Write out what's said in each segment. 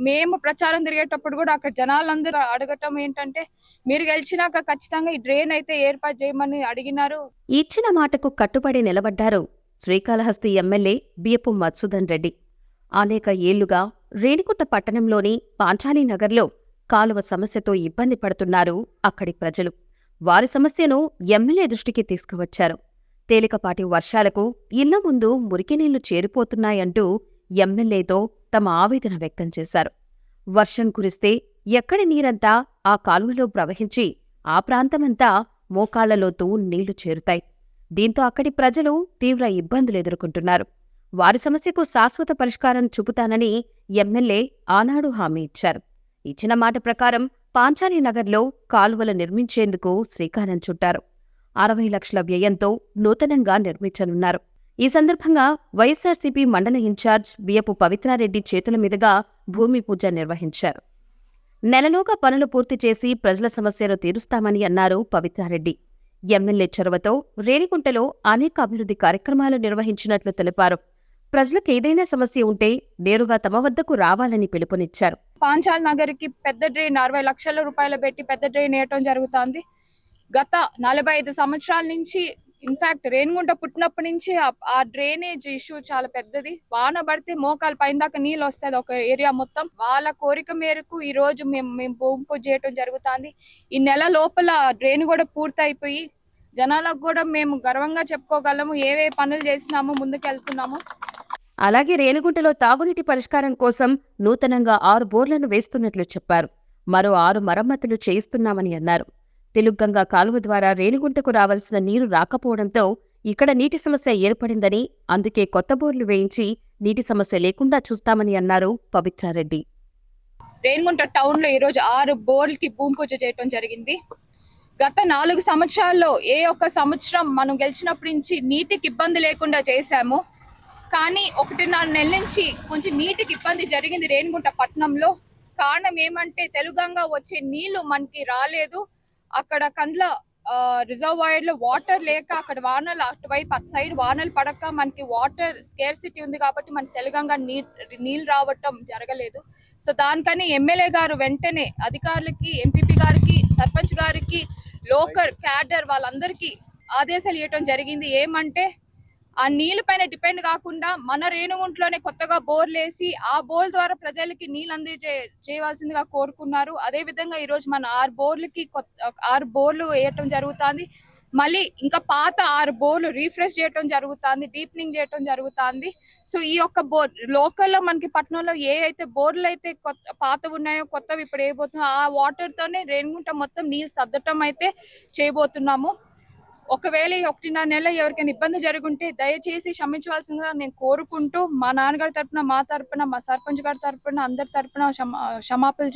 మేము ప్రచారం తిరిగేటప్పుడు కూడా అక్కడ జనాలందరూ అడగటం ఏంటంటే మీరు గెలిచినాక ఖచ్చితంగా ఈ డ్రైన్ అయితే ఏర్పాటు చేయమని అడిగినారు. ఇచ్చిన మాటకు కట్టుబడి నిలబడ్డారు శ్రీకాళహస్తి ఎమ్మెల్యే బియ్యపు మధుసూదన్ రెడ్డి. అనేక ఏళ్లుగా రేణిగుంట పట్టణంలోని పాంచాలీనగర్లో కాలువ సమస్యతో ఇబ్బంది పడుతున్నారు అక్కడి ప్రజలు. వారి సమస్యను ఎమ్మెల్యే దృష్టికి తీసుకువచ్చారు. తేలికపాటి వర్షాలకు ఇళ్ల ముందు మురికినీళ్లు చేరిపోతున్నాయంటూ ఎమ్మెల్యేతో తమ ఆవేదన వ్యక్తం చేశారు. వర్షం కురిస్తే ఎక్కడి నీరంతా ఆ కాలువలో ప్రవహించి ఆ ప్రాంతమంతా మోకాళ్లలోతూ నీళ్లు చేరుతాయి. దీంతో అక్కడి ప్రజలు తీవ్ర ఇబ్బందులు ఎదుర్కొంటున్నారు. వారి సమస్యకు శాశ్వత పరిష్కారం చూపుతానని ఎమ్మెల్యే ఆనాడు హామీ ఇచ్చారు. ఇచ్చిన మాట ప్రకారం పాంచాలీనగర్లో కాలువలు నిర్మించేందుకు శ్రీకారం చుట్టారు. 60 లక్షల వ్యయంతో నూతనంగా నిర్మించనున్నారు. ఈ సందర్భంగా వైఎస్సార్సీపీ మండల ఇన్ఛార్జ్ బియ్యపు పవిత్రారెడ్డి చేతుల మీదుగా భూమి పూజ నిర్వహించారు. నెలలోగా పనులు పూర్తి చేసి ప్రజల సమస్యలు తీరుస్తామని అన్నారు పవిత్రారెడ్డి. ఎమ్మెల్యే చొరవతో రేణిగుంటలో అనేక అభివృద్ధి కార్యక్రమాలు నిర్వహించినట్లు తెలిపారు. ప్రజలకు ఏదైనా సమస్య ఉంటే నేరుగా తమ వద్దకు రావాలని పిలుపునిచ్చారు. పాంచాల్ కి పెద్ద డ్రైన్ 60 లక్షల రూపాయలు పెట్టి పెద్ద డ్రైన్ వేయటం జరుగుతుంది. గత 45 సంవత్సరాల నుంచి ఇన్ఫాక్ట్ రేణిగుంట పుట్టినప్పటి నుంచి ఆ డ్రైనేజ్ ఇష్యూ చాలా పెద్దది. వాన పడితే మోకాలు పైన దాకా నీళ్ళు వస్తుంది ఒక ఏరియా మొత్తం. వాళ్ళ కోరిక మేరకు ఈ రోజు మేము భూమి పూజ చేయటం జరుగుతుంది. ఈ నెల లోపల డ్రైన్ కూడా పూర్తి అయిపోయి జనాలకు కూడా మేము గర్వంగా చెప్పుకోగలము ఏవే పనులు చేసినామో ముందుకెళ్తున్నాము. అలాగే రేణిగుంటలో తాగునీటి పరిష్కారం కోసం నూతనంగా 6 బోర్లను వేస్తున్నట్లు చెప్పారు. మరో 6 మరమ్మతులు చేయిస్తున్నామని అన్నారు. తెలుగంగా కాలువ ద్వారా రేణిగుంటకు రావాల్సిన నీరు రాకపోవడంతో ఇక్కడ నీటి సమస్య ఏర్పడిందని, అందుకే కొత్త బోర్లు వేయించి నీటి సమస్య లేకుండా చూస్తామని అన్నారు పవిత్రారెడ్డి. రేణిగుంట టౌన్ లో ఈరోజు 6 బోర్లకి భూమి పూజ చేయడం జరిగింది. గత 4 సంవత్సరాల్లో ఏ ఒక్క సంవత్సరం మనం గెలిచినప్పటి నుంచి నీటికి ఇబ్బంది లేకుండా చేశాము. కానీ 1.5 నెలల నుంచి కొంచెం నీటికి ఇబ్బంది జరిగింది రేణిగుంట పట్టణంలో. కారణం ఏమంటే తెలుగంగా వచ్చే నీళ్లు మనకి రాలేదు. అక్కడ కండ్ల రిజర్వాయర్ లో వాటర్ లేక అక్కడ వానలు అటువైపు అటు సైడ్ వానలు పడక మనకి వాటర్ స్కేర్సిటీ ఉంది కాబట్టి మనకి తెలుగంగా నీళ్ళు రావటం జరగలేదు. సో దానికని ఎమ్మెల్యే గారు వెంటనే అధికారులకి, ఎంపీపీ గారికి, సర్పంచ్ గారికి, లోకల్ క్యాడర్ వాళ్ళందరికీ ఆదేశాలు ఇవ్వటం జరిగింది. ఏమంటే ఆ నీళ్ళ పైన డిపెండ్ కాకుండా మన రేణిగుంటలోనే కొత్తగా బోర్లు వేసి ఆ బోర్ ద్వారా ప్రజలకి నీళ్ళు చేయవలసిందిగా కోరుకున్నారు. అదే విధంగా ఈ రోజు మన 6 బోర్లు వేయటం జరుగుతుంది. మళ్ళీ ఇంకా పాత 6 బోర్లు రీఫ్రెష్ చేయటం జరుగుతుంది, డీప్నింగ్ చేయటం జరుగుతుంది. సో ఈ యొక్క బోర్ లోకల్లో మనకి పట్టణంలో ఏ అయితే బోర్లు అయితే పాతవి ఉన్నాయో కొత్తవి ఇప్పుడు వేయబోతున్నాం. ఆ వాటర్ తోనే రేణిగుంట మొత్తం నీళ్ళు సర్దటం అయితే చేయబోతున్నాము. ఒకవేళ 1.5 నెలలు ఎవరికైనా ఇబ్బంది జరుగుంటే దయచేసి క్షమించవలసిందిగా నేను కోరుకుంటూ మా నాన్నగారి తరపున, మా తరపున, మా సర్పంచ్ గారి తరపున, అందరి తరపున క్షమాపణలు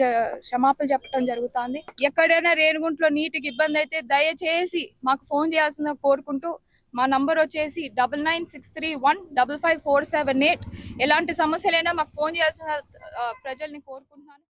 చెప్పడం జరుగుతుంది. ఎక్కడైనా రేణిగుంటలో నీటికి ఇబ్బంది అయితే దయచేసి మాకు ఫోన్ చేయాల్సిందిగా కోరుకుంటూ మా నంబర్ వచ్చేసి 9963155478. ఎలాంటి సమస్యలైనా మాకు ఫోన్ చేయాల్సిన ప్రజల్ని కోరుకుంటున్నాను.